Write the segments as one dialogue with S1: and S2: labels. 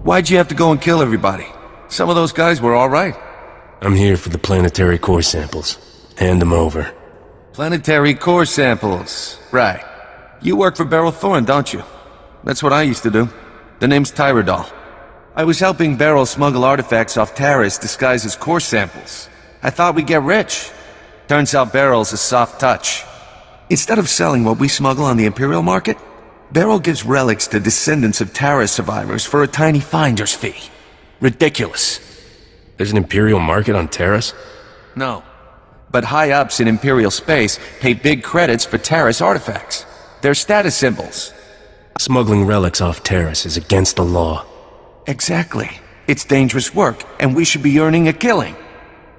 S1: Why'd you have to go and kill everybody? Some of those guys were alright.
S2: I'm here for the planetary core samples. Hand them over.
S1: Planetary core samples. Right. You work for Beryl Thorne, don't you? That's what I used to do. The name's Tyrodol. I was helping Beryl smuggle artifacts off Taris disguised as core samples. I thought we'd get rich. Turns out Beryl's a soft touch. Instead of selling what we smuggle on the Imperial market, Beryl gives relics to descendants of Taris survivors for a tiny finder's fee. Ridiculous.
S2: There's an Imperial market on Taris?
S1: No. But high-ups in Imperial space pay big credits for Taris artifacts. They're status symbols.
S2: Smuggling relics off Taris is against the law.
S1: Exactly. It's dangerous work, and we should be earning a killing.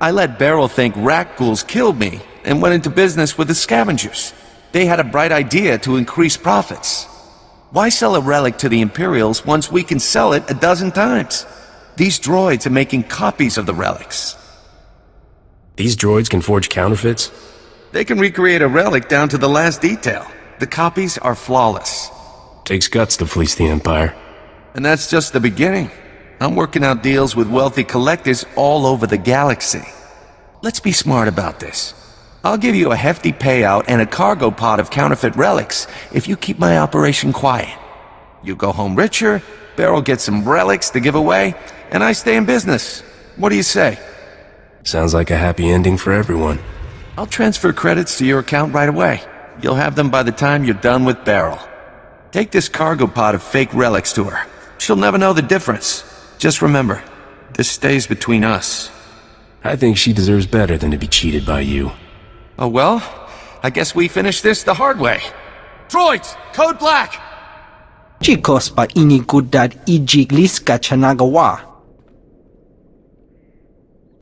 S1: I let Beryl think rat ghouls killed me, and went into business with the scavengers. They had a bright idea to increase profits. Why sell a relic to the Imperials once we can sell it a dozen times? These droids are making copies of the relics.
S2: These droids can forge counterfeits?
S1: They can recreate a relic down to the last detail. The copies are flawless.
S2: Takes guts to fleece the Empire.
S1: And that's just the beginning. I'm working out deals with wealthy collectors all over the galaxy. Let's be smart about this. I'll give you a hefty payout and a cargo pod of counterfeit relics if you keep my operation quiet. You go home richer, Beryl gets some relics to give away, and I stay in business. What do you say?
S2: Sounds like a happy ending for everyone.
S1: I'll transfer credits to your account right away. You'll have them by the time you're done with Beryl. Take this cargo pod of fake relics to her. She'll never know the difference. Just remember, this stays between us.
S2: I think she deserves better than to be cheated by you.
S1: Oh well, I guess we finish this the hard way. Droids, code black!
S3: Chicos pa inikudad ijiglis chanagawa.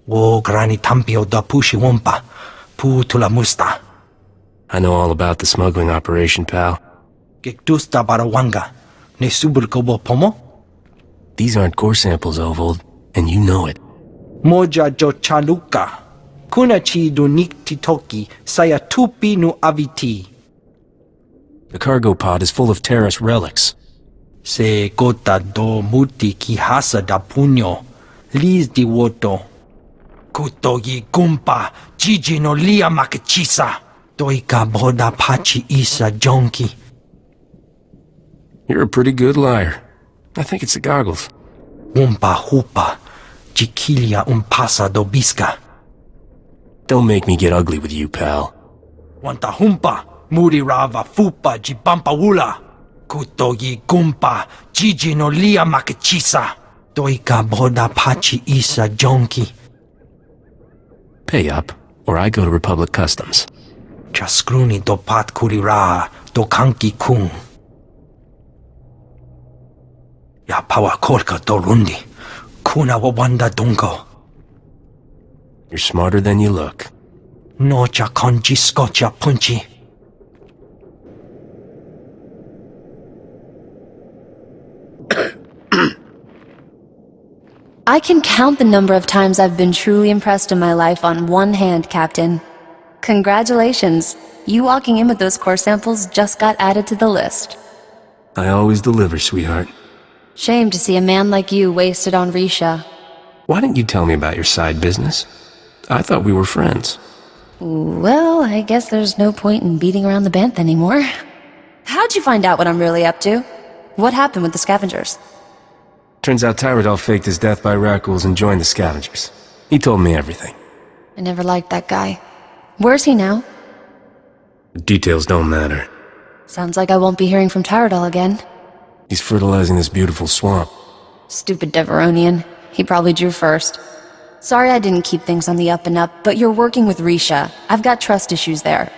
S3: Wo grani tampio da pushi wompa, pu tula musta.
S2: I know all about the smuggling operation, pal.
S3: Gekdusta barawanga, ne subulkobo pomo?
S2: These aren't core samples, Ovold, and you know it.
S3: Moja jo chaluka. Kunachi do niktitoki saya tupi nu aviti.
S2: The cargo pod is full of Taris relics.
S3: Se gota do muti ki hasa da puño, lis di woto. Kutogi gumpa, jiji no lia makachisa. Doika boda pachi isa jonki.
S2: You're a pretty good liar. I think it's the goggles.
S3: Umpa hupa, jikilia umpasa do biska.
S2: Don't make me get ugly with you, pal.
S3: Wanta humpa, muri rava fupa jibampa wula. Kutogi gumpa, jiji no lia makachisa. Doika boda pachi isa jonki.
S2: Pay up, or I go to Republic Customs.
S3: Chaskruni do pat kurira, do kanki kung. Ya pawa kolka do rundi, kuna wawanda dungo.
S2: You're smarter than you look.
S3: Nocha konji scotcha punchi.
S4: I can count the number of times I've been truly impressed in my life on one hand, Captain. Congratulations. You walking in with those core samples just got added to the list.
S2: I always deliver, sweetheart.
S4: Shame to see a man like you wasted on Risha.
S2: Why didn't you tell me about your side business? I thought we were friends.
S4: Well, I guess there's no point in beating around the bantha anymore. How'd you find out what I'm really up to? What happened with the scavengers?
S2: Turns out Tyrodol faked his death by rat ghouls and joined the scavengers. He told me everything.
S4: I never liked that guy. Where's he now?
S2: The details don't matter.
S4: Sounds like I won't be hearing from Tyrodol again.
S2: He's fertilizing this beautiful swamp.
S4: Stupid Deveronian. He probably drew first. Sorry I didn't keep things on the up and up, but you're working with Risha. I've got trust issues there.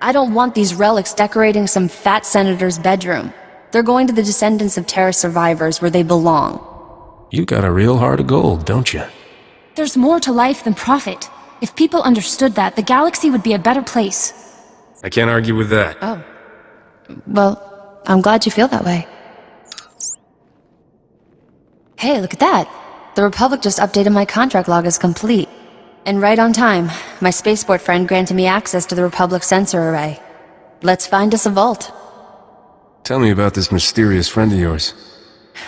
S4: I don't want these relics decorating some fat senator's bedroom. They're going to the descendants of Taris survivors where they belong.
S2: You got a real heart of gold, don't you?
S5: There's more to life than profit. If people understood that, the galaxy would be a better place.
S2: I can't argue with that.
S4: Oh. Well, I'm glad you feel that way. Hey, look at that. The Republic just updated my contract log as complete. And right on time, my spaceport friend granted me access to the Republic sensor array. Let's find us a vault.
S2: Tell me about this mysterious friend of yours.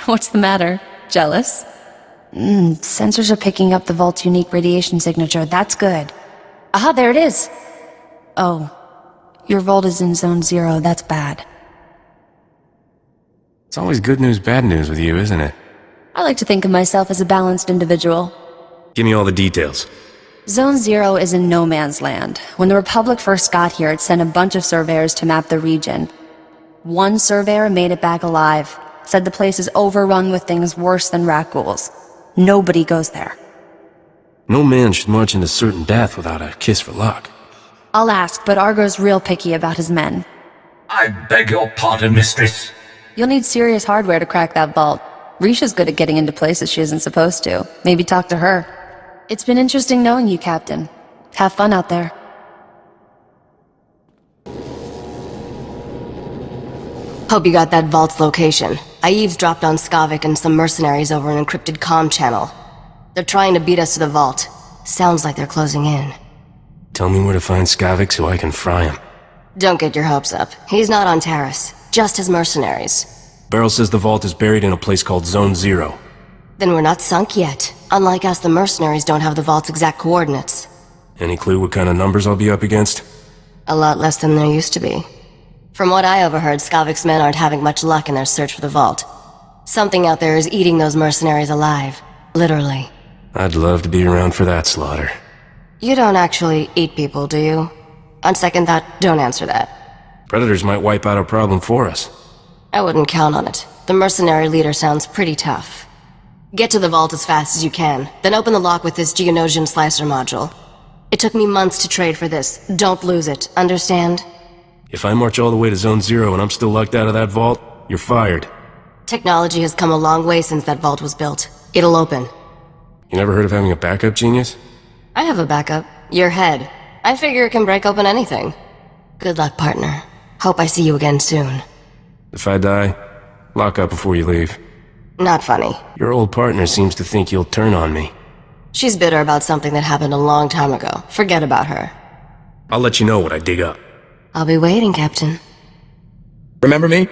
S4: What's the matter? Jealous? Sensors are picking up the vault's unique radiation signature. That's good. Aha, there it is! Oh. Your vault is in Zone 0. That's bad.
S2: It's always good news, bad news with you, isn't it?
S4: I like to think of myself as a balanced individual.
S2: Give me all the details.
S4: Zone 0 is in no man's land. When the Republic first got here, it sent a bunch of surveyors to map the region. One surveyor made it back alive. Said the place is overrun with things worse than rat ghouls. Nobody goes there.
S2: No man should march into certain death without a kiss for luck.
S4: I'll ask, but Argo's real picky about his men.
S6: I beg your pardon, mistress.
S4: You'll need serious hardware to crack that vault. Risha's good at getting into places she isn't supposed to. Maybe talk to her. It's been interesting knowing you, Captain. Have fun out there.
S7: Hope you got that vault's location. I eavesdropped on Skavik and some mercenaries over an encrypted comm channel. They're trying to beat us to the vault. Sounds like they're closing in.
S2: Tell me where to find Skavik so I can fry him.
S7: Don't get your hopes up. He's not on Taris. Just his mercenaries.
S2: Beryl says the vault is buried in a place called Zone 0.
S7: Then we're not sunk yet. Unlike us, the mercenaries don't have the vault's exact coordinates.
S2: Any clue what kind of numbers I'll be up against?
S7: A lot less than there used to be. From what I overheard, Skavik's men aren't having much luck in their search for the vault. Something out there is eating those mercenaries alive. Literally.
S2: I'd love to be around for that slaughter.
S7: You don't actually eat people, do you? On second thought, don't answer that.
S2: Predators might wipe out our problem for us.
S7: I wouldn't count on it. The mercenary leader sounds pretty tough. Get to the vault as fast as you can, then open the lock with this Geonosian slicer module. It took me months to trade for this. Don't lose it, understand?
S2: If I march all the way to Zone 0 and I'm still locked out of that vault, you're fired.
S7: Technology has come a long way since that vault was built. It'll open.
S2: You never heard of having a backup, genius?
S7: I have a backup. Your head. I figure it can break open anything. Good luck, partner. Hope I see you again soon.
S2: If I die, lock up before you leave.
S7: Not funny.
S2: Your old partner seems to think you'll turn on me.
S7: She's bitter about something that happened a long time ago. Forget about her.
S2: I'll let you know what I dig up.
S7: I'll be waiting, Captain.
S8: Remember me?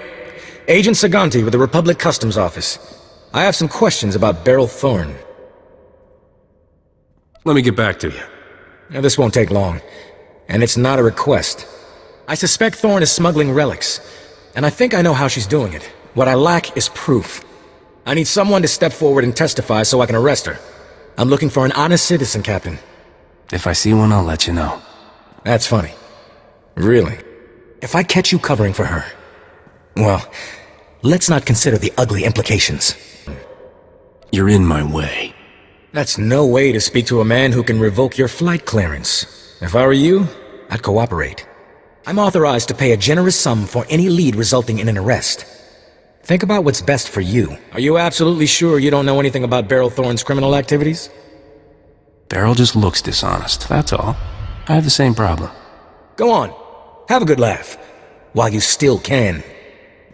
S8: Agent Saganti with the Republic Customs Office. I have some questions about Beryl Thorne.
S2: Let me get back to you.
S8: Now, this won't take long. And it's not a request. I suspect Thorne is smuggling relics. And I think I know how she's doing it. What I lack is proof. I need someone to step forward and testify so I can arrest her. I'm looking for an honest citizen, Captain.
S2: If I see one, I'll let you know.
S8: That's funny. Really? If I catch you covering for her, well, let's not consider the ugly implications.
S2: You're in my way.
S8: That's no way to speak to a man who can revoke your flight clearance. If I were you, I'd cooperate. I'm authorized to pay a generous sum for any lead resulting in an arrest. Think about what's best for you. Are you absolutely sure you don't know anything about Beryl Thorne's criminal activities?
S2: Beryl just looks dishonest, that's all. I have the same problem.
S8: Go on. Have a good laugh. While you still can.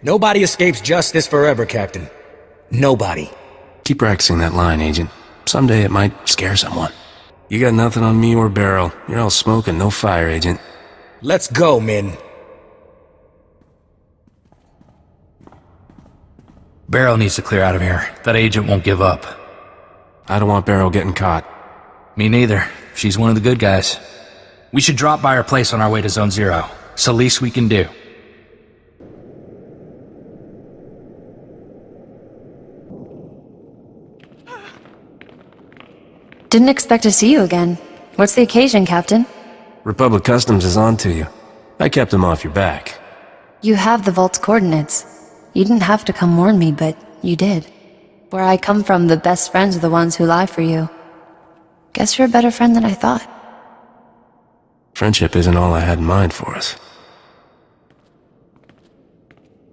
S8: Nobody escapes justice forever, Captain. Nobody.
S2: Keep practicing that line, Agent. Someday it might scare someone. You got nothing on me or Beryl. You're all smoke and no fire, Agent.
S8: Let's go, men.
S3: Beryl needs to clear out of here. That agent won't give up.
S2: I don't want Beryl getting caught.
S3: Me neither. She's one of the good guys. We should drop by her place on our way to Zone 0. It's the least we can do.
S4: Didn't expect to see you again. What's the occasion, Captain?
S2: Republic Customs is on to you. I kept them off your back.
S4: You have the vault's coordinates. You didn't have to come warn me, but you did. Where I come from, the best friends are the ones who lie for you. Guess you're a better friend than I thought.
S2: Friendship isn't all I had in mind for us.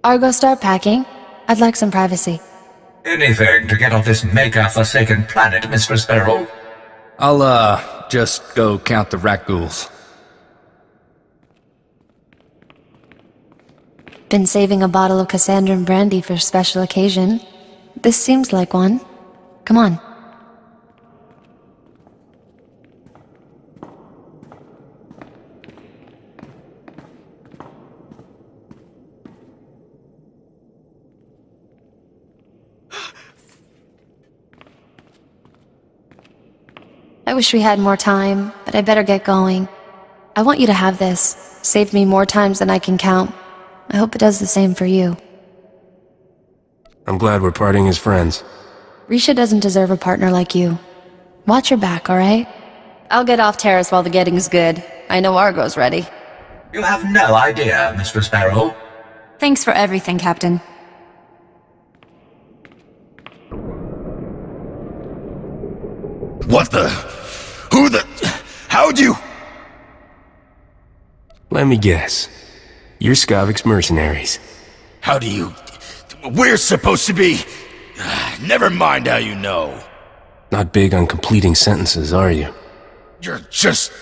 S4: Argo, start packing. I'd like some privacy.
S6: Anything to get off this mega-forsaken planet, Mistress Beryl.
S3: I'll, just go count the rat ghouls.
S4: Been saving a bottle of Cassandran brandy for a special occasion. This seems like one. Come on. wish we had more time, but I better get going. I want you to have this. Saved me more times than I can count. I hope it does the same for you.
S2: I'm glad we're parting as friends.
S4: Risha doesn't deserve a partner like you. Watch your back, alright? I'll get off Taris while the getting's good. I know Argo's ready.
S6: You have no idea, Mr. Sparrow.
S5: Thanks for everything, Captain.
S9: What the? Who the? How'd you?
S2: Let me guess. You're Skavik's mercenaries.
S9: How do you? We're supposed to be... Never mind how you know.
S2: Not big on completing sentences, are you?
S9: You're just...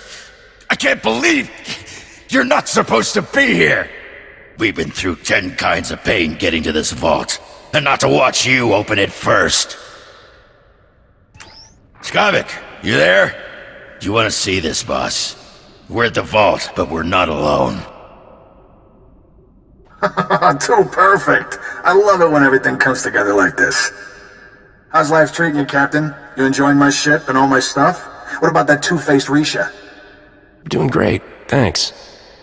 S9: I can't believe... You're not supposed to be here! We've been through 10 kinds of pain getting to this vault, and not to watch you open it first. Skavik, you there? Do you want to see this, boss? We're at the vault, but we're not alone.
S10: Too perfect. I love it when everything comes together like this. How's life treating you, Captain? You enjoying my ship and all my stuff? What about that two-faced Risha?
S2: Doing great, thanks.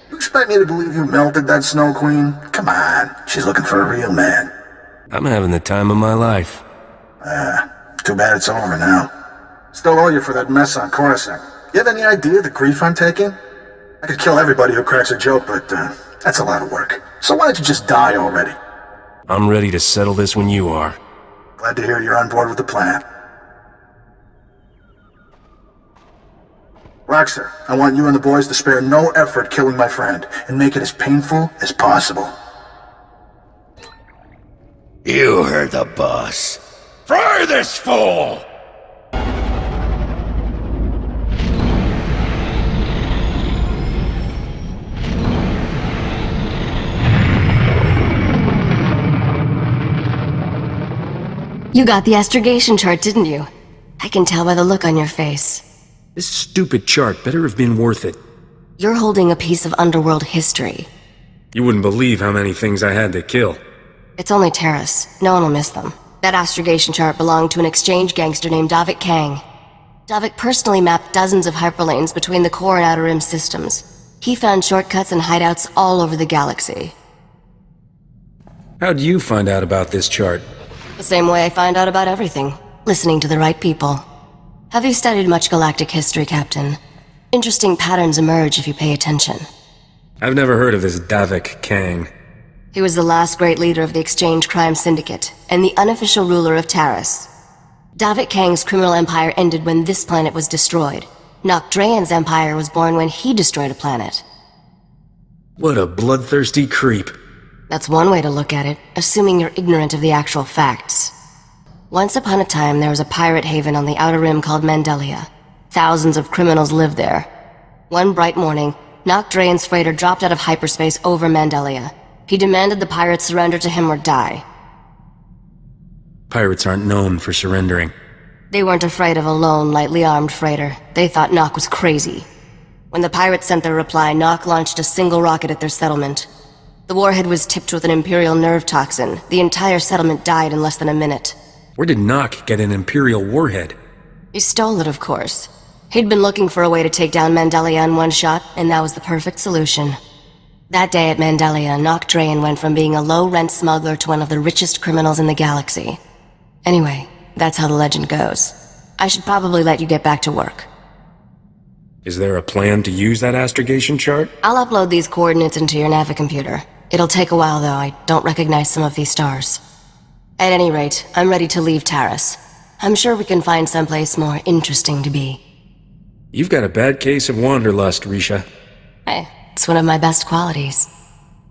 S10: You expect me to believe you melted that Snow Queen? Come on, she's looking for a real man.
S2: I'm having the time of my life.
S10: Too bad it's over now. Still owe you for that mess on Coruscant. You have any idea the grief I'm taking? I could kill everybody who cracks a joke, but that's a lot of work. So why don't you just die already?
S2: I'm ready to settle this when you are.
S10: Glad to hear you're on board with the plan. Roxer, I want you and the boys to spare no effort killing my friend, and make it as painful as possible.
S9: You heard the boss. Fry this fool!
S7: You got the astrogation chart, didn't you? I can tell by the look on your face.
S8: This stupid chart better have been worth it.
S7: You're holding a piece of underworld history.
S2: You wouldn't believe how many things I had to kill.
S7: It's only Taris. No one will miss them. That astrogation chart belonged to an exchange gangster named Davik Kang. Davik personally mapped dozens of hyperlanes between the core and outer rim systems. He found shortcuts and hideouts all over the galaxy.
S8: How'd you find out about this chart?
S7: The same way I find out about everything. Listening to the right people. Have you studied much galactic history, Captain? Interesting patterns emerge if you pay attention.
S2: I've never heard of this Davik Kang.
S7: He was the last great leader of the Exchange Crime Syndicate, and the unofficial ruler of Taris. Davik Kang's criminal empire ended when this planet was destroyed. Nocdrayan's empire was born when he destroyed a planet.
S8: What a bloodthirsty creep.
S7: That's one way to look at it, assuming you're ignorant of the actual facts. Once upon a time, there was a pirate haven on the Outer Rim called Mandelia. Thousands of criminals lived there. One bright morning, Nocdrayan's freighter dropped out of hyperspace over Mandelia. He demanded the pirates surrender to him or die.
S8: Pirates aren't known for surrendering.
S7: They weren't afraid of a lone, lightly armed freighter. They thought Nock was crazy. When the pirates sent their reply, Nock launched a single rocket at their settlement. The warhead was tipped with an Imperial nerve toxin. The entire settlement died in less than a minute.
S8: Where did Nock get an Imperial warhead?
S7: He stole it, of course. He'd been looking for a way to take down Mandelia in one shot, and that was the perfect solution. That day at Mandelia, Nocdrayan went from being a low-rent smuggler to one of the richest criminals in the galaxy. Anyway, that's how the legend goes. I should probably let you get back to work.
S2: Is there a plan to use that astrogation chart?
S7: I'll upload these coordinates into your Navicomputer. It'll take a while, though. I don't recognize some of these stars. At any rate, I'm ready to leave Taris. I'm sure we can find someplace more interesting to be.
S2: You've got a bad case of wanderlust, Risha.
S7: Hey, it's one of my best qualities.